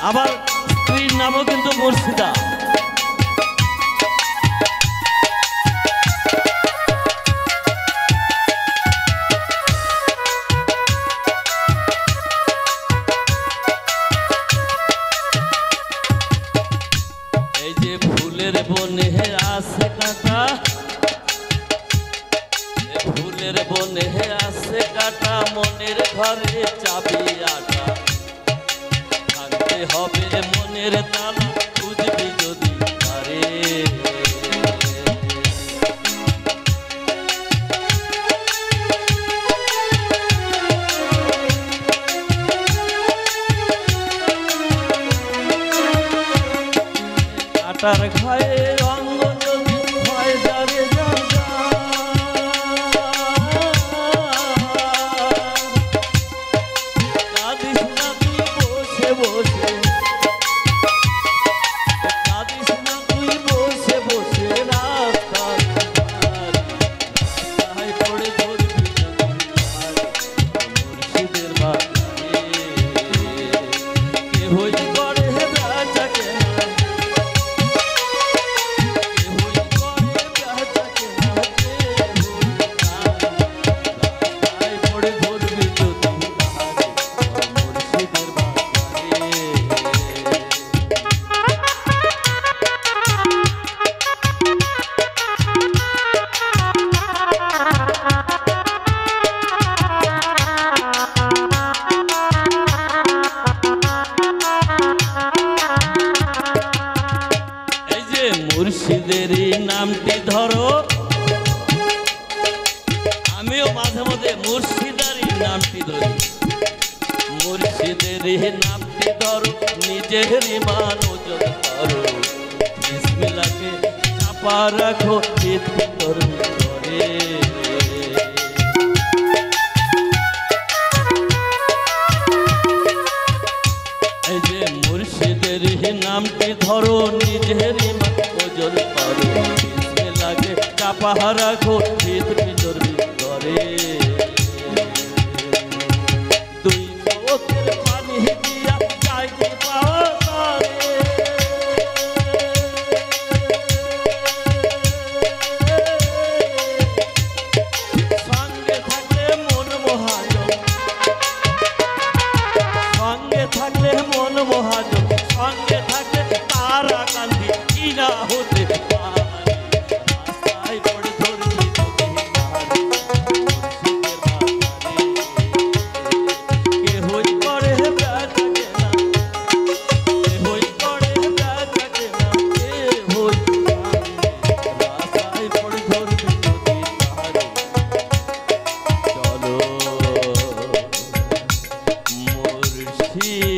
আবার স্ত্রীর নামও কিন্তু মুর্শিদা। এই যে ফুলের বনে আছে কাঁটা, ফুলের বনে আছে কাঁটা, মনের ঘরে চাবি আটা, ভাঙতে হবে মনের তালা, বুঝবি যদি পারে। কাঁটার ঘায়ে রঙ যদি হয় যারে জায়গা, কাঁদিস না তুই বসে বসে, কাঁদিস না তুই বসে বসে, রাস্তায় পড়ে ধরবি মুর্শিদের বাজারে। কেহই করে বেচা কেনা, কেহই করে বেচা কেনা, রাস্তায় পড়ে ধরবি যদি মুর্শিদের বাজারে। এই যে মুর্শিদেরই নামটি ধরো, আমিও মাঝে মাঝে মুর্শিদারই নামটি ধরি। মুর্শিদেরই নামটি ধরো, নিজের ইমান ওজন করো, বিসমিল্লাহকে চাপা রাখো চিত ভিতর ভিতরে। এই যে মুর্শিদের নামটি ধরো, নিজের ইমান ওজন করো, বিসমিল্লাহকে চাপা রাখো চিত ভিতর ভিতরে। দুই চোখের পানি দিয়া যাইতে পাওয়া তারে, সঙ্গে থাকলে মন মহাজন, সঙ্গে থাকলে মন মহাজন, সঙ্গে থাকলে তারা কান্দি কি না হতে পারে। রাস্তায় পড়ে ধরবি যদি পারে মুর্শিদের বাজারে। কেহই করে বেচা কেনা, কেহই করে বেচা কেনা, কেহই রাস্তায় পড়ে ধরবি যদি পারে। চলো মুর্শিদ